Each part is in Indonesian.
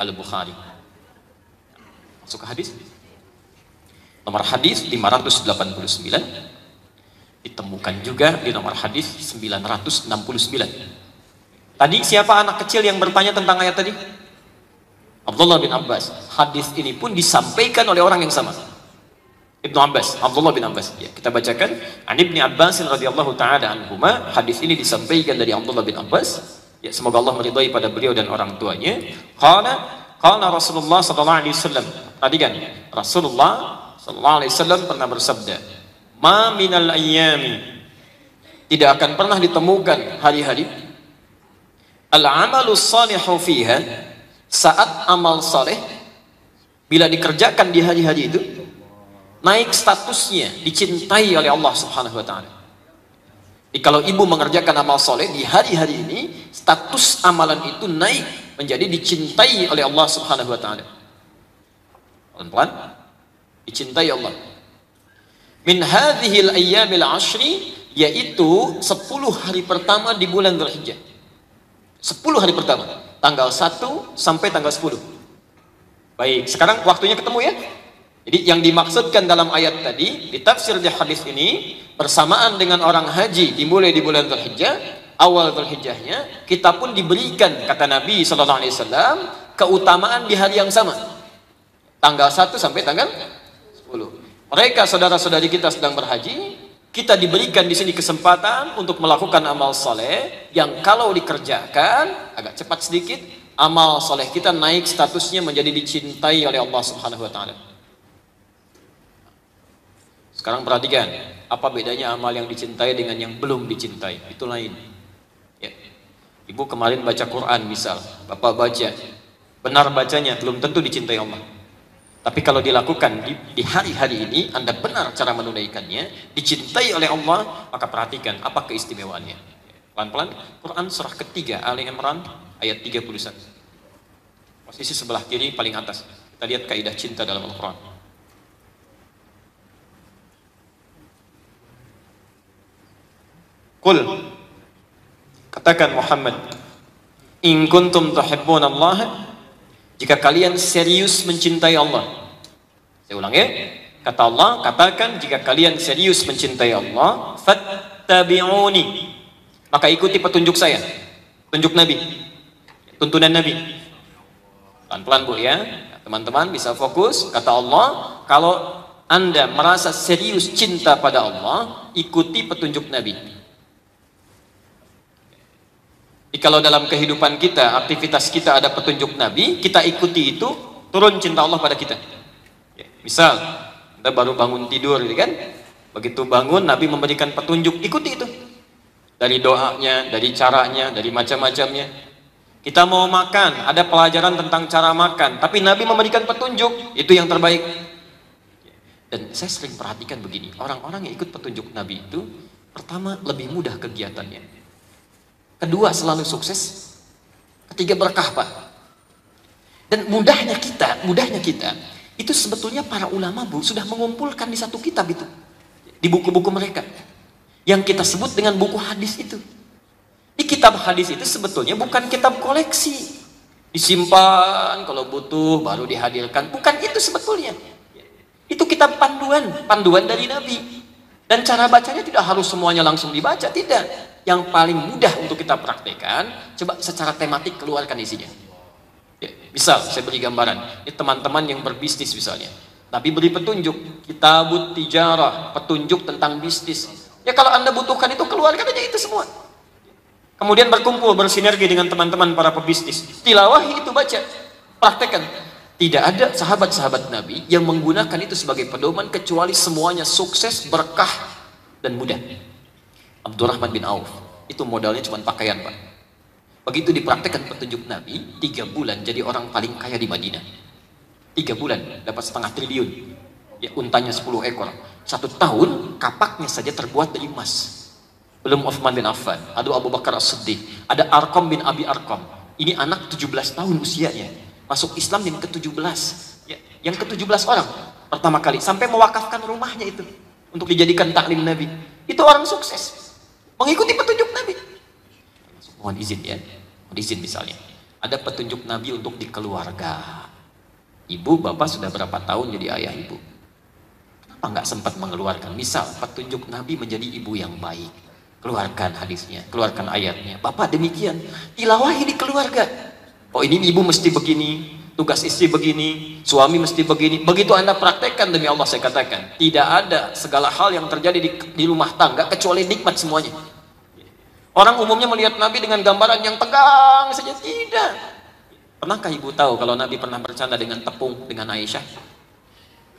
Al-Bukhari. Masuk ke hadis. Nomor hadis 589. Ditemukan juga di nomor hadis 969. Tadi siapa anak kecil yang bertanya tentang ayat tadi? Abdullah bin Abbas. Hadis ini pun disampaikan oleh orang yang sama. Ibnu Abbas, Abdullah bin Abbas. Ya, kita bacakan. An Ibni Abbas radhiyallahu taala anhuma. Hadis ini disampaikan dari Abdullah bin Abbas. Ya, semoga Allah meridhai pada beliau dan orang tuanya. Qala Rasulullah sallallahu alaihi wasallam. Tadi kan Rasulullah sallallahu alaihi wasallam pernah bersabda, "Ma minal ayyami." Tidak akan pernah ditemukan hari-hari al-amalus salihu fiha, saat amal saleh bila dikerjakan di hari-hari itu naik statusnya, dicintai oleh Allah Subhanahu wa taala. Jadi kalau ibu mengerjakan amal soleh di hari-hari ini, status amalan itu naik menjadi dicintai oleh Allah Subhanahu wa taala. Pelan-pelan, dicintai Allah. Min hadhil ayyamil ashri, yaitu 10 hari pertama di bulan Dzulhijjah. 10 hari pertama, tanggal 1 sampai tanggal 10. Baik, sekarang waktunya ketemu ya. Jadi yang dimaksudkan dalam ayat tadi, ditafsir di hadis ini, bersamaan dengan orang haji dimulai di bulan Dzulhijjah, awal Dzulhijjahnya, kita pun diberikan, kata Nabi sallallahu alaihi wasallam, keutamaan di hari yang sama. Tanggal 1 sampai tanggal 10. Mereka saudara-saudari kita sedang berhaji, kita diberikan di sini kesempatan untuk melakukan amal saleh yang kalau dikerjakan agak cepat sedikit, amal saleh kita naik statusnya menjadi dicintai oleh Allah Subhanahu wa taala. Sekarang perhatikan, apa bedanya amal yang dicintai dengan yang belum dicintai? Itu lain. Ya. Ibu kemarin baca Quran misal, bapak baca, benar bacanya, belum tentu dicintai Allah. Tapi kalau dilakukan di hari-hari ini, Anda benar cara menunaikannya, dicintai oleh Allah, maka perhatikan apa keistimewaannya. Pelan-pelan, Quran surah ketiga, Ali Imran, ayat 31. Posisi sebelah kiri paling atas. Kita lihat kaidah cinta dalam Al-Quran. Qul, katakan Muhammad, in kuntum tuhibbuna Allah, jika kalian serius mencintai Allah. Saya ulang ya, kata Allah, katakan jika kalian serius mencintai Allah, fattabi'uni, maka ikuti petunjuk saya, petunjuk Nabi, tuntunan Nabi. Pelan-pelan Bu ya, teman-teman bisa fokus. Kata Allah, kalau Anda merasa serius cinta pada Allah, ikuti petunjuk Nabi. Jadi kalau dalam kehidupan kita, aktivitas kita ada petunjuk Nabi, kita ikuti itu, turun cinta Allah pada kita. Ya, misal, kita baru bangun tidur, kan? Begitu bangun, Nabi memberikan petunjuk, ikuti itu. Dari doanya, dari caranya, dari macam-macamnya. Kita mau makan, ada pelajaran tentang cara makan, tapi Nabi memberikan petunjuk, itu yang terbaik. Dan saya sering perhatikan begini, orang-orang yang ikut petunjuk Nabi itu, pertama lebih mudah kegiatannya. Kedua selalu sukses. Ketiga berkah Pak. Dan mudahnya kita itu sebetulnya para ulama Bu sudah mengumpulkan di satu kitab itu, di buku-buku mereka yang kita sebut dengan buku hadis itu. Di kitab hadis itu sebetulnya bukan kitab koleksi, disimpan kalau butuh baru dihadirkan, bukan itu sebetulnya. Itu kitab panduan dari Nabi. Dan cara bacanya tidak harus semuanya langsung dibaca, tidak. Yang paling mudah untuk kita praktekkan, coba secara tematik keluarkan isinya. Ya, misal saya beri gambaran, ini teman-teman yang berbisnis misalnya, Nabi beri petunjuk, kitabut tijarah, petunjuk tentang bisnis. Ya kalau Anda butuhkan itu, keluarkan aja itu semua. Kemudian berkumpul, bersinergi dengan teman-teman para pebisnis, tilawahi itu, baca, praktekkan. Tidak ada sahabat-sahabat Nabi yang menggunakan itu sebagai pedoman kecuali semuanya sukses, berkah, dan mudah. Abdurrahman bin Auf itu modalnya cuma pakaian Pak. Begitu dipraktekkan petunjuk Nabi, 3 bulan jadi orang paling kaya di Madinah. 3 bulan dapat 0,5 triliun. Ya, untanya 10 ekor. 1 tahun kapaknya saja terbuat dari emas. Belum Utsman bin Affan, ada Abu Bakar As-Siddiq, ada Arqam bin Abi Arqam. Ini anak 17 tahun usianya, masuk Islam yang ke-17. Ya, yang ke-17 orang pertama kali sampai mewakafkan rumahnya itu untuk dijadikan taklim Nabi. Itu orang sukses. Mengikuti petunjuk Nabi. Mohon izin ya, mohon izin misalnya. Ada petunjuk Nabi untuk di keluarga. Ibu, bapak sudah berapa tahun jadi ayah ibu? Kenapa nggak sempat mengeluarkan? Misal, petunjuk Nabi menjadi ibu yang baik. Keluarkan hadisnya, keluarkan ayatnya. Bapak demikian, tilawahi di keluarga. Oh, ini ibu mesti begini, tugas istri begini, suami mesti begini. Begitu Anda praktekkan, demi Allah saya katakan, tidak ada segala hal yang terjadi di rumah tangga kecuali nikmat semuanya. Orang umumnya melihat Nabi dengan gambaran yang tegang saja, tidak. Pernahkah ibu tahu kalau Nabi pernah bercanda dengan tepung dengan Aisyah?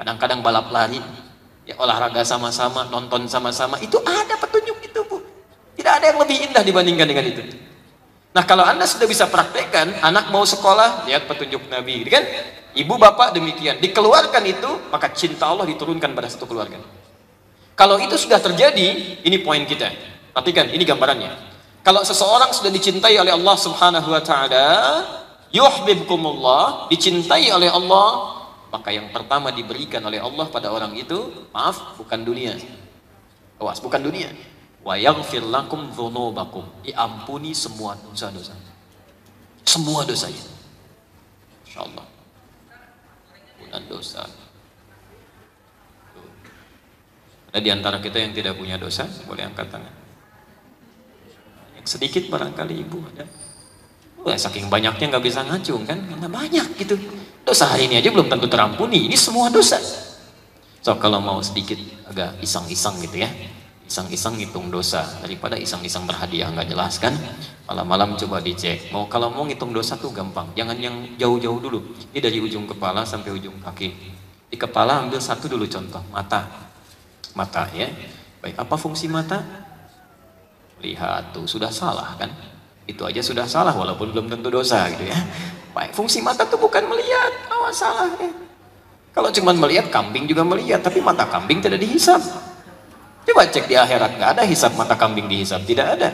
Kadang-kadang balap lari, ya olahraga sama-sama, nonton sama-sama, itu ada petunjuk itu, Bu. Tidak ada yang lebih indah dibandingkan dengan itu. Nah, kalau Anda sudah bisa praktekkan, anak mau sekolah, lihat petunjuk Nabi, kan? Ibu bapak demikian, dikeluarkan itu, maka cinta Allah diturunkan pada satu keluarga. Kalau itu sudah terjadi, ini poin kita. Perhatikan, ini gambarannya. Kalau seseorang sudah dicintai oleh Allah Subhanahu wa taala, yuhibbukumullah, dicintai oleh Allah, maka yang pertama diberikan oleh Allah pada orang itu, maaf, bukan dunia. Awas, bukan dunia. Wa yaghfir lakum dzunubakum, diampuni semua dosa-dosa. Semua dosanya. Insyaallah. Bukan dosa. Ada di antara kita yang tidak punya dosa, boleh angkat tangan. Yang sedikit barangkali ibu ada. Wah, saking banyaknya nggak bisa ngacung kan, karena banyak gitu. Dosa hari ini aja belum tentu terampuni, ini semua dosa. So, kalau mau sedikit agak iseng-iseng gitu ya, iseng-iseng ngitung dosa, daripada iseng-iseng berhadiah nggak jelas kan. Malam-malam coba dicek, kalau mau ngitung dosa tuh gampang, jangan yang jauh-jauh dulu. Ini dari ujung kepala sampai ujung kaki. Di kepala ambil satu dulu contoh, mata ya. Baik, apa fungsi mata? Lihat tuh, sudah salah kan. Itu aja sudah salah walaupun belum tentu dosa gitu ya. Baik, fungsi mata itu bukan melihat, awas salah ya. Kalau cuma melihat, kambing juga melihat, tapi mata kambing tidak dihisap. Coba cek di akhirat, nggak ada hisap mata kambing dihisap, tidak ada.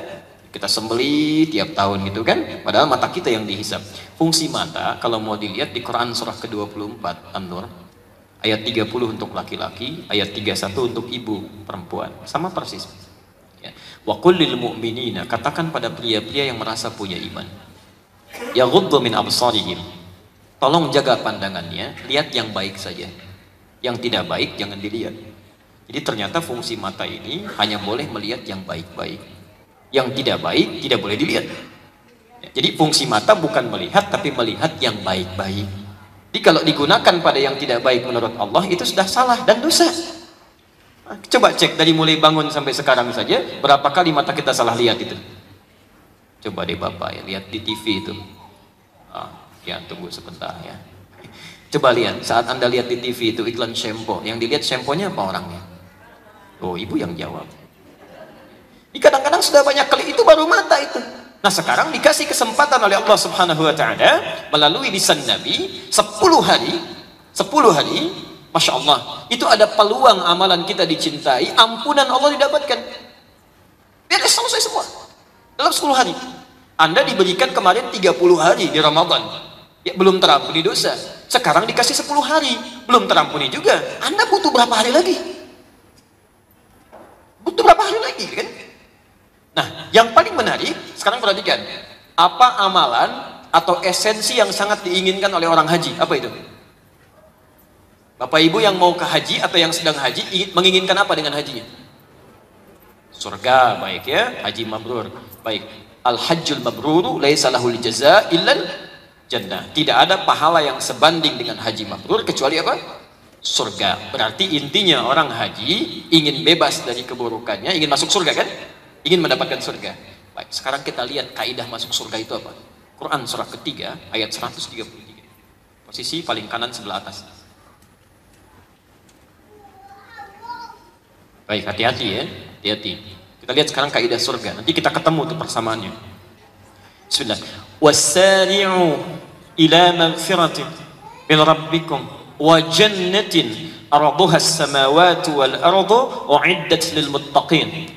Kita sembelih tiap tahun gitu kan, padahal mata kita yang dihisap. Fungsi mata kalau mau dilihat di Quran surah ke-24 An-Nur ayat 30 untuk laki-laki, ayat 31 untuk ibu perempuan, sama persis. Ya. Wa qul lil mu'minina, katakan pada pria-pria yang merasa punya iman, yaghuddu min absarihim, tolong jaga pandangannya, lihat yang baik saja, yang tidak baik jangan dilihat. Jadi ternyata fungsi mata ini hanya boleh melihat yang baik-baik, yang tidak baik tidak boleh dilihat. Jadi fungsi mata bukan melihat, tapi melihat yang baik-baik. Jadi kalau digunakan pada yang tidak baik menurut Allah, itu sudah salah dan dosa. Coba cek dari mulai bangun sampai sekarang saja, berapa kali mata kita salah lihat itu? Coba deh Bapak ya, lihat di TV itu. Ya tunggu sebentar ya. Coba lihat, saat Anda lihat di TV itu iklan shampoo, yang dilihat shampoo-nya apa orangnya? Oh, ibu yang jawab. Kadang-kadang sudah banyak kali itu baru mata itu. Nah, sekarang dikasih kesempatan oleh Allah Subhanahu wa taala melalui lisan Nabi 10 hari, Masya Allah, itu ada peluang amalan kita dicintai, ampunan Allah didapatkan. Beres, selesai semua dalam 10 hari. Anda diberikan kemarin 30 hari di Ramadan, ya, belum terampuni dosa. Sekarang dikasih 10 hari, belum terampuni juga. Anda butuh berapa hari lagi? Butuh berapa hari lagi kan? Nah, yang paling menarik sekarang perhatikan, apa amalan atau esensi yang sangat diinginkan oleh orang haji? Apa itu? Bapak Ibu yang mau ke haji atau yang sedang haji menginginkan apa dengan hajinya? Surga, baik ya, haji mabrur. Baik, al-hajjul mabruru laisa lahul jazaa illal jannah. Tidak ada pahala yang sebanding dengan haji mabrur kecuali apa? Surga. Berarti intinya orang haji ingin bebas dari keburukannya, ingin masuk surga kan? Ingin mendapatkan surga. Baik, sekarang kita lihat kaidah masuk surga itu apa? Quran surah ketiga ayat 133. Posisi paling kanan sebelah atas. Baik, hati-hati ya, hati-hati. Kita lihat sekarang kaidah surga. Nanti kita ketemu tuh persamaannya. Bismillah. Wasari'u ila magfiratin min rabbikum wa jannatin arduha as-samawati wal ardu u'iddat lil muttaqin.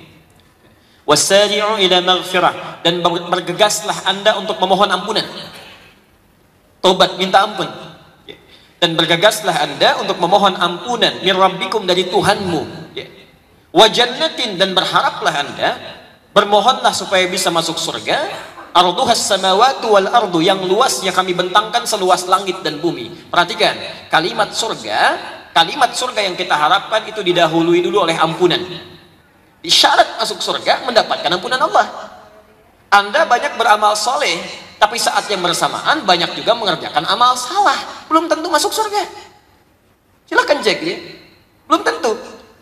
Wasari'u ila maghfirah, dan bergegaslah Anda untuk memohon ampunan. Tobat, minta ampun. Dan bergegaslah Anda untuk memohon ampunan min rabbikum, dari Tuhanmu. Wa jannatin, dan berharaplah Anda, bermohonlah supaya bisa masuk surga, Arduhas samawati wal ardu, yang luasnya kami bentangkan seluas langit dan bumi. Perhatikan, kalimat surga yang kita harapkan itu didahului dulu oleh ampunan. Syarat masuk surga mendapatkan ampunan Allah. Anda banyak beramal soleh, tapi saat yang bersamaan banyak juga mengerjakan amal salah, belum tentu masuk surga. Silahkan cek ya, belum tentu.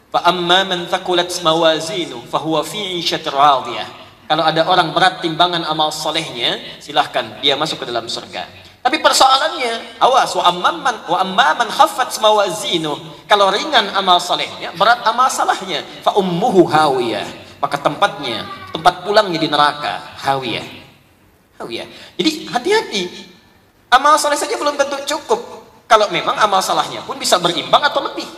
Fa amma man thaqulat mawazinu fahuwa fi 'ishatir radiyah. Kalau ada orang berat timbangan amal solehnya, silahkan dia masuk ke dalam surga. Tapi persoalannya, awas, wa amma man khaffat mawazinu. Kalau ringan amal solehnya, berat amal salahnya, fa ummuhu hawiyah. Maka tempat pulangnya di neraka, hawiyah. Jadi hati-hati. Amal soleh saja belum tentu cukup. Kalau memang amal salahnya pun bisa berimbang atau lebih.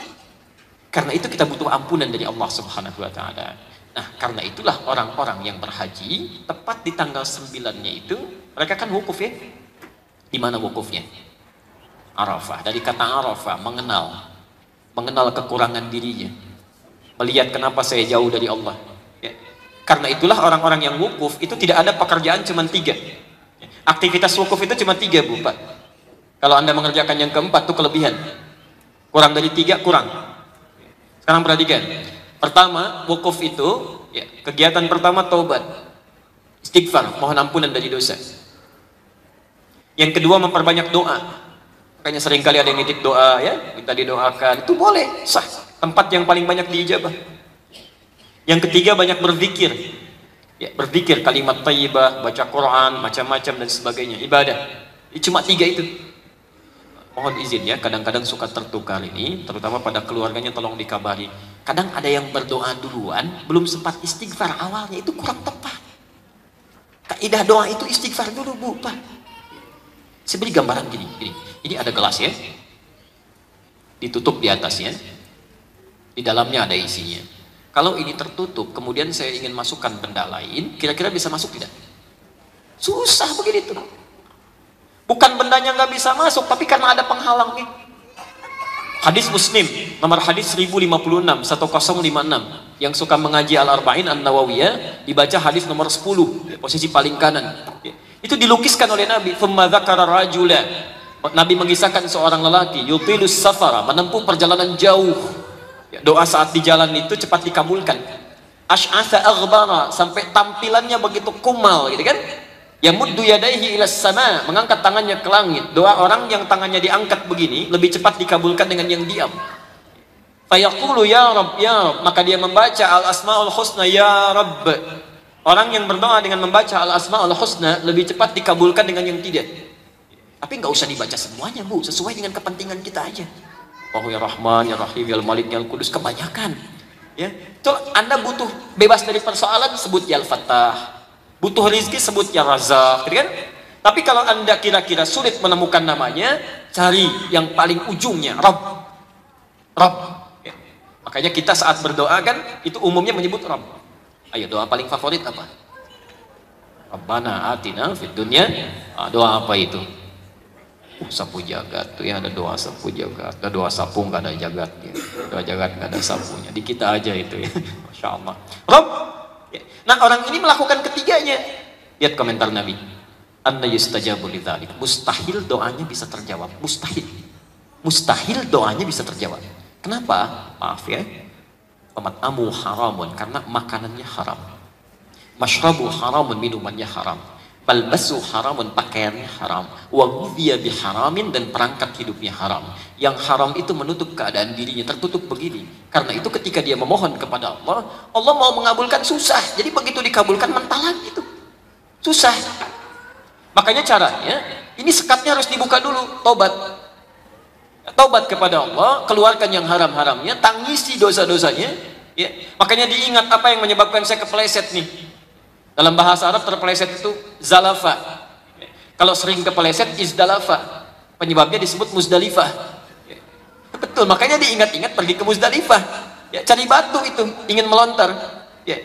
Karena itu kita butuh ampunan dari Allah Subhanahu wa taala. Nah, karena itulah orang-orang yang berhaji tepat di tanggal 9-nya itu, mereka kan wukuf ya. Di mana wukufnya? Arafah. Dari kata Arafah, mengenal kekurangan dirinya. Melihat kenapa saya jauh dari Allah. Ya. Karena itulah orang-orang yang wukuf itu tidak ada pekerjaan cuma 3. Aktivitas wukuf itu cuma 3, Bu, Pak. Kalau Anda mengerjakan yang keempat itu kelebihan. Kurang dari 3 kurang. Sekarang perhatikan. Pertama, wukuf itu ya, kegiatan pertama taubat, istighfar, mohon ampunan dari dosa. Yang kedua, memperbanyak doa. Makanya seringkali ada yang nitip doa ya, minta didoakan, itu boleh, sah. Tempat yang paling banyak diijabah. Yang ketiga, banyak berzikir. Ya, berzikir kalimat thayyibah, baca Quran, macam-macam dan sebagainya, ibadah. Cuma 3 itu. Mohon izin ya, kadang-kadang suka tertukar ini, terutama pada keluarganya, tolong dikabari. Kadang ada yang berdoa duluan, belum sempat istighfar awalnya, itu kurang tepat. Kaidah doa itu istighfar dulu, Bu, Pak. Saya beri gambaran gini. Ini ada gelas ya, ditutup di atasnya, di dalamnya ada isinya. Kalau ini tertutup, kemudian saya ingin masukkan benda lain, kira-kira bisa masuk tidak? Susah begitu. Bukan bendanya nggak bisa masuk, tapi karena ada penghalang nih. Hadis Muslim, nomor hadis 1056, 1056. Yang suka mengaji Al-Arba'in An-Nawawiyah, dibaca hadis nomor 10, posisi paling kanan. Itu dilukiskan oleh Nabi. Thumma dzakara rajula. Nabi mengisahkan seorang lelaki, yutilus safara, menempuh perjalanan jauh. Doa saat di jalan itu cepat dikabulkan. Ash'atha aghbara, sampai tampilannya begitu kumal, gitu kan? Yamuddu yadaihi ilas sama, mengangkat tangannya ke langit. Doa orang yang tangannya diangkat begini lebih cepat dikabulkan dengan yang diam. Fayaqulu ya Rabb, ya Rabb, maka dia membaca al-asmaul husna ya Rabb. Orang yang berdoa dengan membaca al-asmaul husna lebih cepat dikabulkan dengan yang tidak. Tapi nggak usah dibaca semuanya, Bu, sesuai dengan kepentingan kita aja. Oh ya Rahman, ya Rahim, ya Malik, ya Kudus, kebanyakan. Ya, itu Anda butuh bebas dari persoalan, sebut ya Al-Fattah. Butuh rizki, sebut ya Razak, gitu kan? Tapi kalau Anda kira-kira sulit menemukan namanya, cari yang paling ujungnya, Rabb. Ya. Makanya kita saat berdoa kan, itu umumnya menyebut Rabb. Ayo, doa paling favorit apa? Rabbana atina fid dunya. Doa apa itu? Sapu jagat tuh ya, ada doa sapu jagat, ada doa sapu nggak ada jagatnya, doa jagat nggak ada sapunya, di kita aja itu ya. Masya Allah. Rabb. Nah, orang ini melakukan ketiganya. Lihat komentar Nabi. Anna yustajabu lidzalik. Mustahil doanya bisa terjawab. Mustahil doanya bisa terjawab. Kenapa? Maaf ya. Amu haramun, karena makanannya haram. Mashrabu haramun, minumannya haram. Balbasu haramun, pakaiannya haram. Wa ghudhiya biharamin, dan perangkat hidupnya haram. Yang haram itu menutup keadaan dirinya, tertutup begini. Karena itu ketika dia memohon kepada Allah, Allah mau mengabulkan susah. Jadi begitu dikabulkan mentalan itu. Susah. Makanya caranya, ini sekatnya harus dibuka dulu, tobat. Tobat kepada Allah, keluarkan yang haram-haramnya, tangisi dosa-dosanya. Ya. Makanya diingat apa yang menyebabkan saya kepleset nih. Dalam bahasa Arab terpeleset itu zalafa. Kalau sering kepeleset izdalafa. Penyebabnya disebut Muzdalifah. Betul, makanya diingat-ingat pergi ke Muzdalifah. Ya, cari batu itu, ingin melontar. Ya.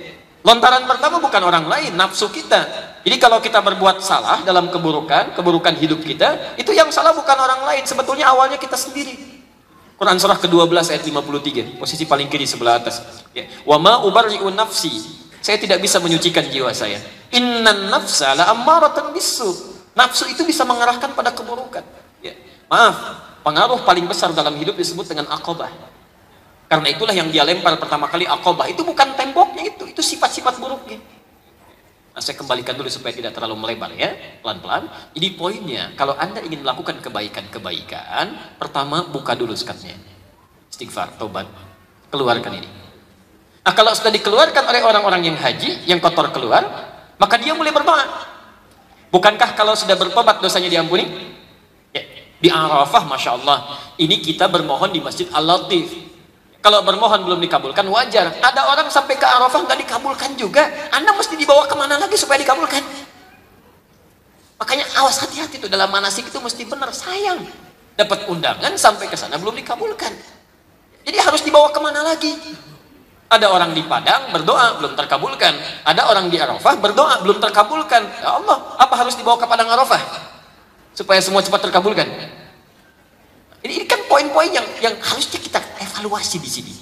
Lontaran pertama bukan orang lain, nafsu kita. Jadi kalau kita berbuat salah dalam keburukan hidup kita, itu yang salah bukan orang lain, sebetulnya awalnya kita sendiri. Quran surah ke-12 ayat 53, posisi paling kiri sebelah atas. Ya. Wa ma ubarri'u nafsi. Saya tidak bisa menyucikan jiwa saya. Innan nafsa la ammaratan bisu. Nafsu itu bisa mengarahkan pada keburukan. Ya. Maaf, pengaruh paling besar dalam hidup disebut dengan aqabah. Karena itulah yang dia lempar pertama kali aqabah. Itu bukan temboknya itu sifat-sifat buruknya. Nah, saya kembalikan dulu supaya tidak terlalu melebar ya, pelan-pelan. Jadi poinnya, kalau Anda ingin melakukan kebaikan-kebaikan, pertama buka dulu sekatnya. Istighfar, tobat, keluarkan ini. Nah, kalau sudah dikeluarkan oleh orang-orang yang haji, yang kotor keluar, maka dia mulai berdoa. Bukankah kalau sudah bertobat dosanya diampuni? Ya, di Arafah, Masya Allah, ini kita bermohon di Masjid Al-Latif. Kalau bermohon belum dikabulkan, wajar. Ada orang sampai ke Arafah nggak dikabulkan juga. Anda mesti dibawa kemana lagi supaya dikabulkan? Makanya awas, hati-hati tuh dalam manasik itu mesti benar. Sayang, dapat undangan sampai ke sana belum dikabulkan. Jadi harus dibawa kemana lagi? Ada orang di Padang berdoa belum terkabulkan, ada orang di Arafah berdoa belum terkabulkan. Ya Allah, apa harus dibawa ke Padang Arafah supaya semua cepat terkabulkan? Ini kan poin-poin yang harusnya kita evaluasi di sini.